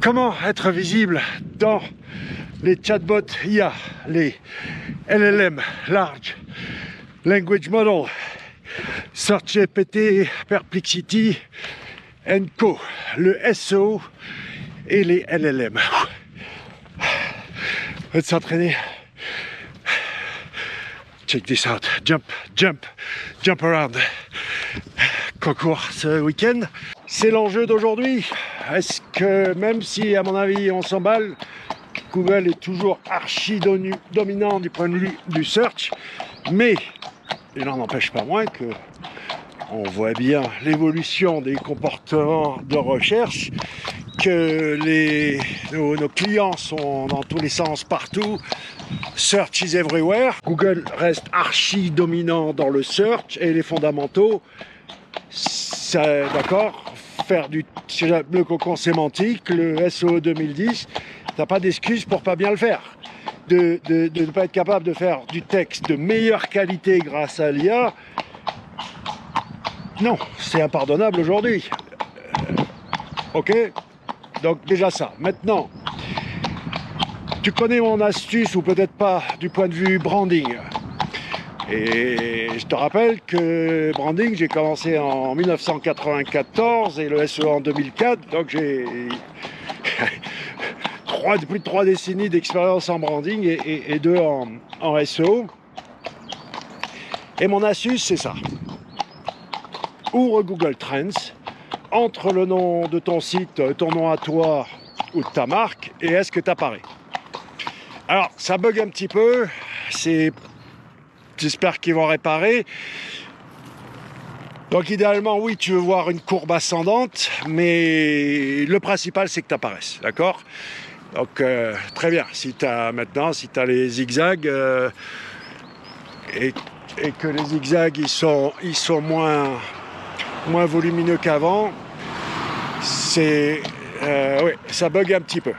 Comment être visible dans les chatbots IA, les LLM, Large Language Model, SearchGPT, Perplexity Co, le SEO et les LLM. On va s'entraîner. Check this out. Jump around. Concours ce week-end. C'est l'enjeu d'aujourd'hui. Est-ce que, même si à mon avis on s'emballe, Google est toujours archi dominant du point de vue du search, mais il n'en empêche pas moins que on voit bien l'évolution des comportements de recherche, que nos clients sont dans tous les sens partout. Search is everywhere. Google reste archi dominant dans le search et les fondamentaux, d'accord, faire le cocon sémantique, le SEO 2010, t'as pas d'excuse pour pas bien le faire. De ne pas être capable de faire du texte de meilleure qualité grâce à l'IA, non, c'est impardonnable aujourd'hui. Ok, donc déjà ça. Maintenant, tu connais mon astuce, ou peut-être pas, du point de vue branding. Et je te rappelle que branding, j'ai commencé en 1994 et le SEO en 2004, donc j'ai plus de 3 décennies d'expérience en branding et 2 en SEO. Et mon astuce, c'est ça. Ouvre Google Trends, entre le nom de ton site, ton nom à toi ou de ta marque, et est-ce que tu apparais? Alors, ça bug un petit peu, j'espère qu'ils vont réparer. Donc idéalement, oui, tu veux voir une courbe ascendante, mais le principal, c'est que tu apparaisses, d'accord? Donc, très bien, si tu as les zigzags, et que les zigzags, ils sont moins volumineux qu'avant, oui, ça bug un petit peu.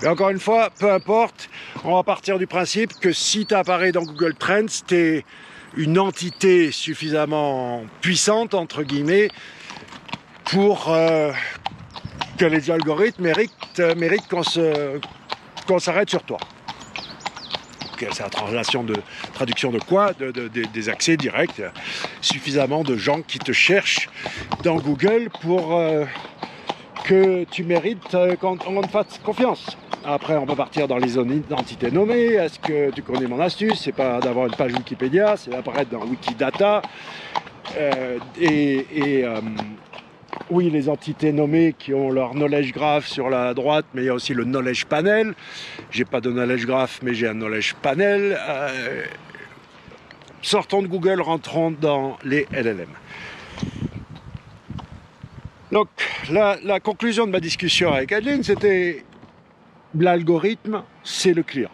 Et encore une fois, peu importe, on va partir du principe que si tu apparais dans Google Trends, tu es une entité suffisamment puissante, entre guillemets, pour que les algorithmes méritent qu'on s'arrête sur toi. Okay, c'est la traduction de quoi? Des accès directs, suffisamment de gens qui te cherchent dans Google pour que tu mérites qu'on te fasse confiance. Après, on peut partir dans les entités nommées. Est-ce que tu connais mon astuce? C'est pas d'avoir une page Wikipédia, c'est d'apparaître dans Wikidata. Oui, les entités nommées qui ont leur knowledge graph sur la droite, mais il y a aussi le knowledge panel. J'ai pas de knowledge graph, mais j'ai un knowledge panel. Sortons de Google, rentrons dans les LLM. Donc, la conclusion de ma discussion avec Adeline, c'était l'algorithme, c'est le client.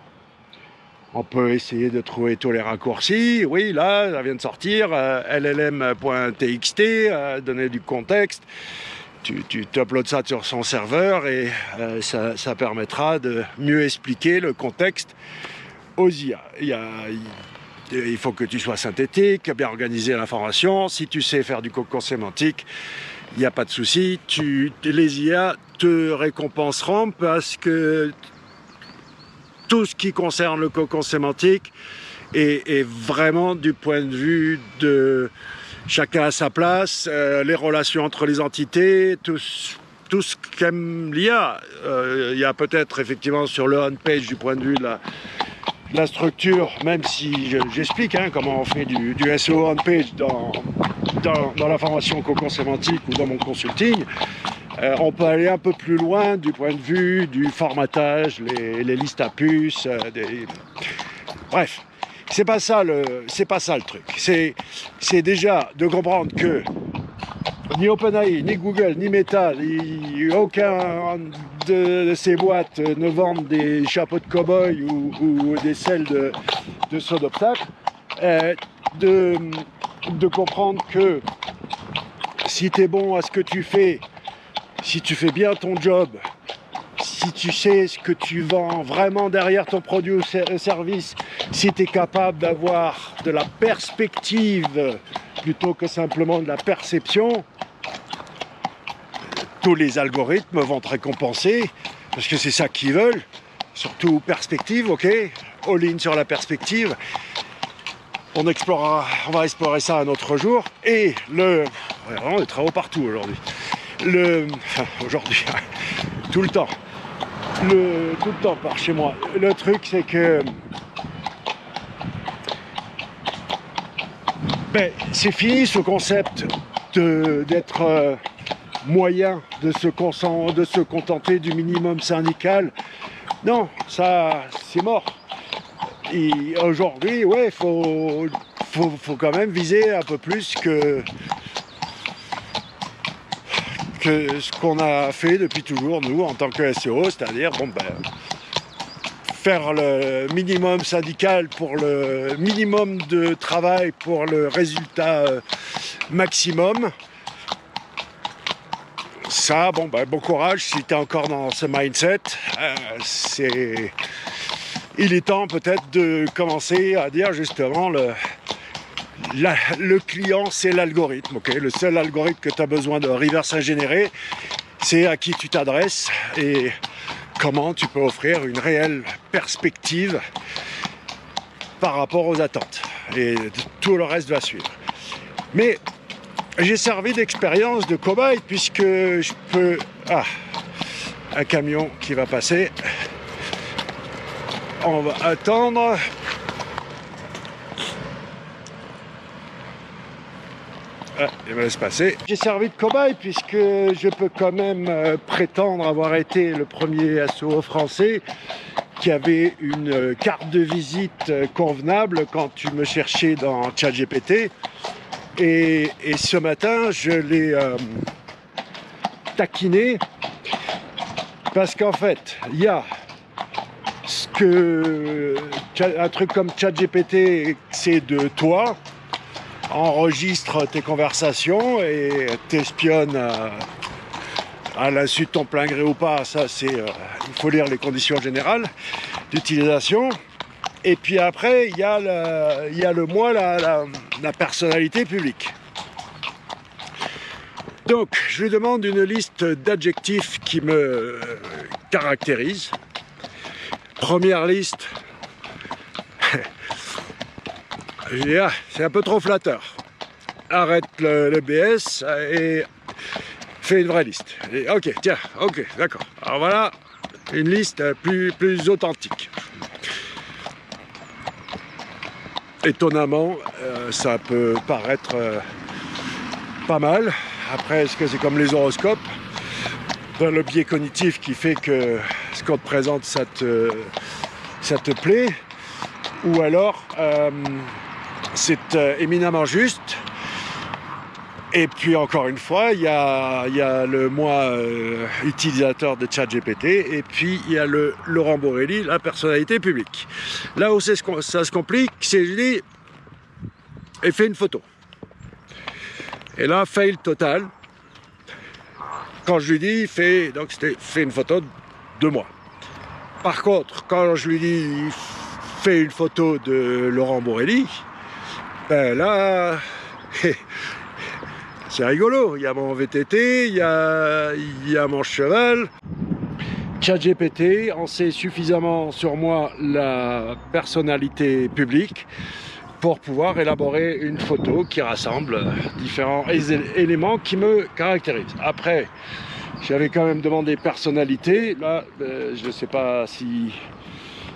On peut essayer de trouver tous les raccourcis. Oui, là, ça vient de sortir, llm.txt, donner du contexte. Tu uploads ça sur son serveur et ça permettra de mieux expliquer le contexte aux IA. Il faut que tu sois synthétique, bien organiser l'information. Si tu sais faire du cocon sémantique, il n'y a pas de souci. Les IA te récompenseront parce que tout ce qui concerne le cocon sémantique est vraiment du point de vue de chacun à sa place, les relations entre les entités, tout ce qu'aime l'IA. Il y a peut-être effectivement sur le on-page du point de vue de la structure, même si j'explique comment on fait du SEO on-page dans la formation cocon sémantique ou dans mon consulting, on peut aller un peu plus loin du point de vue du formatage, les listes à puces, bref, c'est pas ça le truc. C'est déjà de comprendre que ni OpenAI, ni Google, ni Meta, aucun de ces boîtes ne vendent des chapeaux de cow-boy ou des selles de saut d'obstacle. De comprendre que si tu es bon à ce que tu fais, si tu fais bien ton job, si tu sais ce que tu vends vraiment derrière ton produit ou service, si tu es capable d'avoir de la perspective plutôt que simplement de la perception, tous les algorithmes vont te récompenser, parce que c'est ça qu'ils veulent, surtout perspective, ok, all-in sur la perspective. On va explorer ça un autre jour, et vraiment des travaux partout aujourd'hui. Aujourd'hui, tout le temps par chez moi. Le truc, c'est que c'est fini ce concept d'être moyen, de se contenter du minimum syndical. Non, ça, c'est mort. Et aujourd'hui, ouais, faut quand même viser un peu plus que ce qu'on a fait depuis toujours, nous, en tant que SEO, c'est-à-dire, faire le minimum syndical pour le minimum de travail pour le résultat maximum. Ça, bon courage si tu es encore dans ce mindset. Il est temps peut-être de commencer à dire justement le client, c'est l'algorithme. Okay, le seul algorithme que tu as besoin de reverse ingénierer, c'est à qui tu t'adresses et comment tu peux offrir une réelle perspective par rapport aux attentes. Et tout le reste va suivre. Mais j'ai servi d'expérience de cobaye puisque je peux... Ah, un camion qui va passer. On va attendre. Ah, il me laisse passer. J'ai servi de cobaye puisque je peux quand même prétendre avoir été le premier SEO français qui avait une carte de visite convenable quand tu me cherchais dans ChatGPT. Et ce matin, je l'ai taquiné parce qu'en fait, il y a un truc comme ChatGPT, c'est de toi, enregistre tes conversations et t'espionne à l'insu de ton plein gré ou pas. Ça, c'est il faut lire les conditions générales d'utilisation. Et puis après, il y a la personnalité publique. Donc, je lui demande une liste d'adjectifs qui me caractérisent. Première liste, c'est un peu trop flatteur. Arrête le BS et fais une vraie liste. Et, ok, tiens, ok, d'accord. Alors voilà, une liste plus authentique. Étonnamment, ça peut paraître pas mal. Après, est-ce que c'est comme les horoscopes, dans le biais cognitif qui fait que ce qu'on te présente, ça te plaît, ou alors c'est éminemment juste. Et puis encore une fois, il y a le moi utilisateur de ChatGPT, et puis il y a le Laurent Borelli, la personnalité publique. Là où ça se complique, c'est je dis et fais une photo. Et là, fail total. Quand je lui dis fais une photo de moi. Par contre, quand je lui dis fais une photo de Laurent Borelli, ben là. C'est rigolo, il y a mon VTT, il y a mon cheval. ChatGPT en sait suffisamment sur moi, la personnalité publique, pour pouvoir élaborer une photo qui rassemble différents éléments qui me caractérisent. Après, j'avais quand même demandé personnalité. Là, je ne sais pas si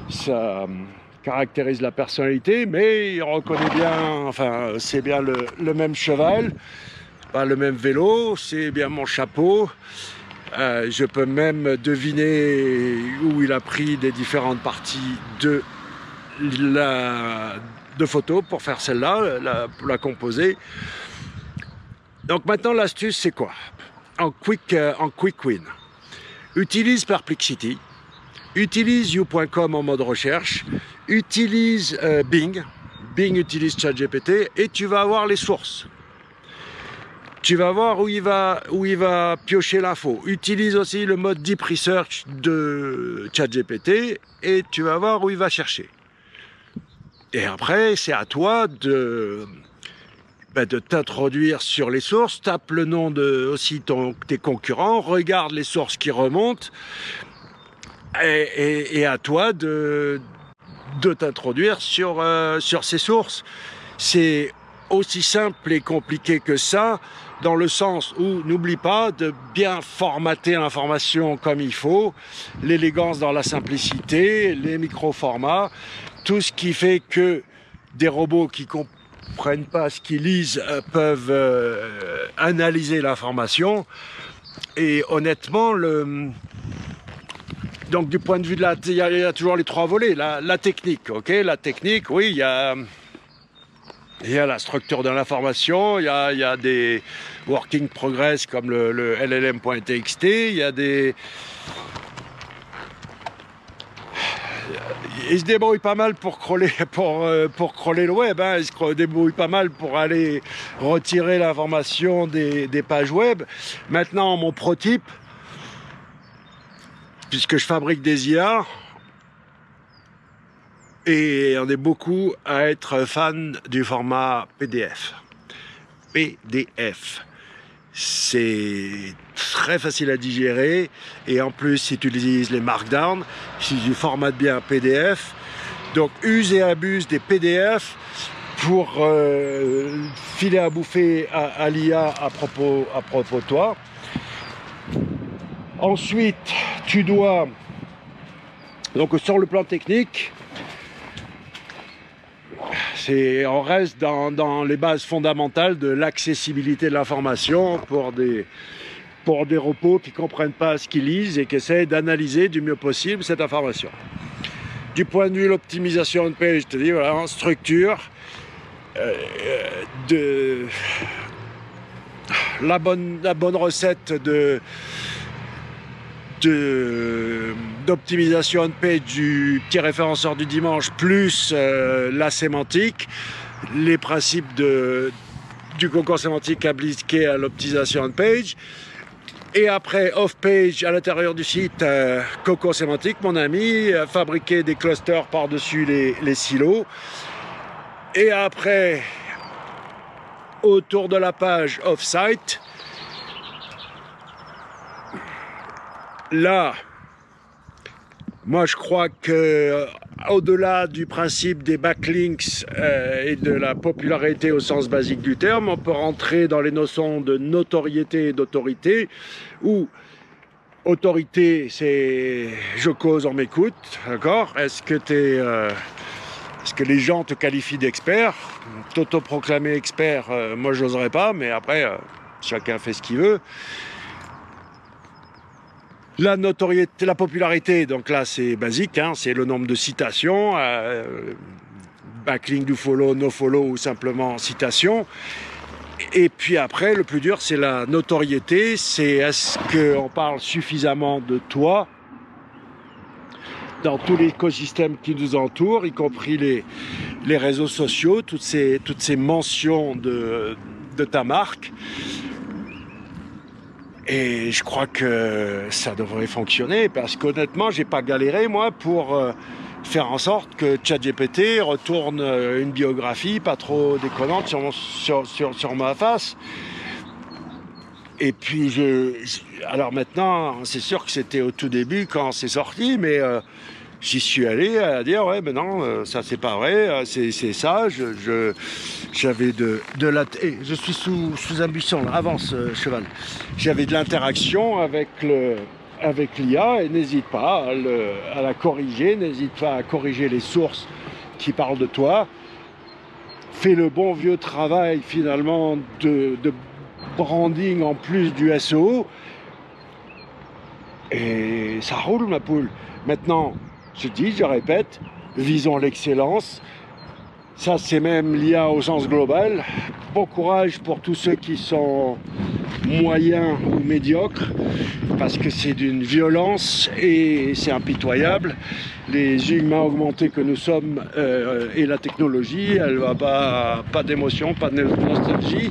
ça caractérise la personnalité, mais il reconnaît bien, enfin, c'est bien le même cheval. Pas le même vélo, c'est bien mon chapeau. Je peux même deviner où il a pris des différentes parties de photos pour faire celle-là, la composer. Donc maintenant l'astuce c'est quoi? En quick win. Utilise Perplexity, utilise you.com en mode recherche, utilise Bing utilise ChatGPT et tu vas avoir les sources. Tu vas voir où il va piocher l'info. Utilise aussi le mode Deep Research de ChatGPT et tu vas voir où il va chercher. Et après, c'est à toi de de t'introduire sur les sources, tape le nom de aussi tes concurrents, regarde les sources qui remontent, et à toi de t'introduire sur ces sources. C'est aussi simple et compliqué que ça, dans le sens où n'oublie pas de bien formater l'information comme il faut, l'élégance dans la simplicité, les micro-formats, tout ce qui fait que des robots qui comprennent pas ce qu'ils lisent peuvent analyser l'information. Et honnêtement, donc du point de vue de il y a toujours les trois volets. La technique, ok, la technique, oui, il y a la structure de l'information, il y a des working progress comme le LLM.txt, il se débrouille pas mal pour crawler le web, hein. Il se débrouille pas mal pour aller retirer l'information des pages web. Maintenant, mon prototype, puisque je fabrique des IA, et on est beaucoup à être fan du format PDF. PDF. C'est très facile à digérer, et en plus si tu utilises les markdown, si tu formates bien un PDF, donc use et abuse des PDF pour filer à bouffer à l'IA à propos de toi. Ensuite, tu dois, donc sur le plan technique, on reste dans les bases fondamentales de l'accessibilité de l'information pour des robots qui ne comprennent pas ce qu'ils lisent et qui essaient d'analyser du mieux possible cette information. Du point de vue de l'optimisation de page, je te dis, voilà, en structure, la bonne recette d'optimisation de page du petit référenceur du dimanche plus la sémantique, les principes du concours sémantique appliqués à l'optimisation de page, et après off-page à l'intérieur du site, concours sémantique, mon ami, fabriquer des clusters par-dessus les silos, et après autour de la page off-site, là, moi je crois que au-delà du principe des backlinks et de la popularité au sens basique du terme, on peut rentrer dans les notions de notoriété et d'autorité, où autorité c'est je cause, on m'écoute, d'accord? Est-ce que les gens te qualifient d'expert? T'autoproclamer expert, moi j'oserais pas, mais après chacun fait ce qu'il veut. La notoriété, la popularité, donc là c'est basique, hein, c'est le nombre de citations, backlink, do follow, no follow ou simplement citation. Et puis après, le plus dur c'est la notoriété, c'est est-ce qu'on parle suffisamment de toi dans tout l'écosystème qui nous entoure, y compris les réseaux sociaux, toutes ces mentions de ta marque. Et je crois que ça devrait fonctionner, parce qu'honnêtement, j'ai pas galéré, moi, pour faire en sorte que ChatGPT retourne une biographie pas trop déconnante sur ma face. Et puis, alors maintenant, c'est sûr que c'était au tout début quand c'est sorti, mais j'y suis allé à dire, ouais, mais non, ça c'est pas vrai, c'est ça, j'avais je suis sous un buisson, là, avance, cheval. J'avais de l'interaction avec l'IA, et n'hésite pas à la corriger, n'hésite pas à corriger les sources qui parlent de toi. Fais le bon vieux travail, finalement, de branding en plus du SEO, et ça roule, ma poule. Maintenant, je répète, visons l'excellence. Ça, c'est même l'IA au sens global. Bon courage pour tous ceux qui sont moyens ou médiocres, parce que c'est d'une violence et c'est impitoyable. Les humains augmentés que nous sommes et la technologie, elle va pas d'émotion, pas de nostalgie.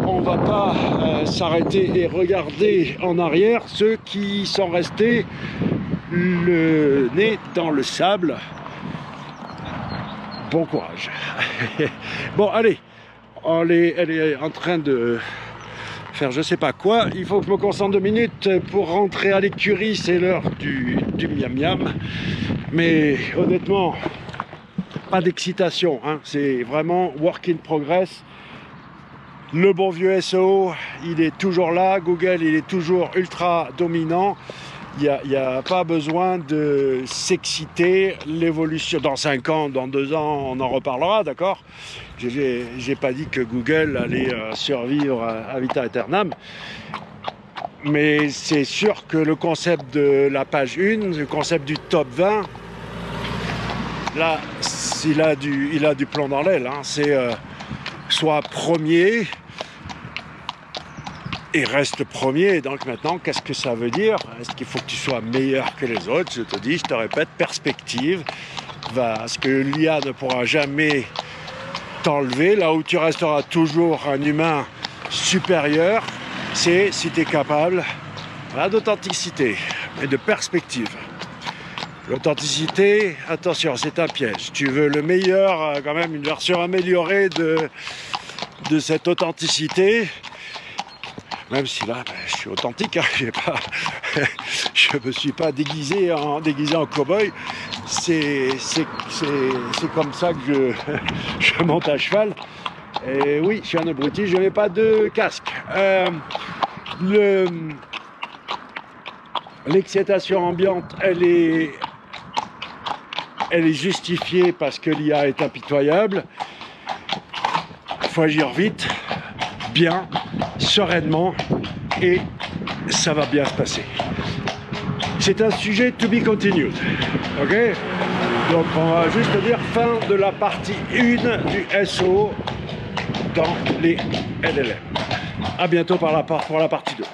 On va pas s'arrêter et regarder en arrière ceux qui sont restés le nez dans le sable. Bon courage. Bon, allez, elle est en train de faire je sais pas quoi. Il faut que je me concentre 2 minutes pour rentrer à l'écurie, c'est l'heure du miam miam. Mais honnêtement, pas d'excitation, hein. C'est vraiment work in progress. Le bon vieux SEO, il est toujours là. Google, il est toujours ultra dominant. Il n'y a pas besoin de s'exciter. L'évolution, dans 5 ans, dans 2 ans, on en reparlera, d'accord? J'ai pas dit que Google allait survivre à vita aeternam. Mais c'est sûr que le concept de la page 1, le concept du top 20, là, il a du plomb dans l'aile, hein. C'est soit premier et reste premier. Donc maintenant, qu'est-ce que ça veut dire? Est-ce qu'il faut que tu sois meilleur que les autres? Je te dis, je te répète, perspective. Parce que l'IA ne pourra jamais t'enlever. Là où tu resteras toujours un humain supérieur, c'est si tu es capable d'authenticité et de perspective. L'authenticité, attention, c'est un piège. Tu veux le meilleur, quand même une version améliorée de cette authenticité. Même si là, je suis authentique, hein, je me suis pas déguisé en cow-boy. C'est comme ça que je monte à cheval. Et oui, je suis un abruti, je n'ai pas de casque. L'excitation ambiante, elle est justifiée parce que l'IA est impitoyable. Il faut agir vite, bien, sereinement, et ça va bien se passer. C'est un sujet to be continued, ok? Donc on va juste dire fin de la partie 1 du SEO dans les LLM. À bientôt pour la partie 2.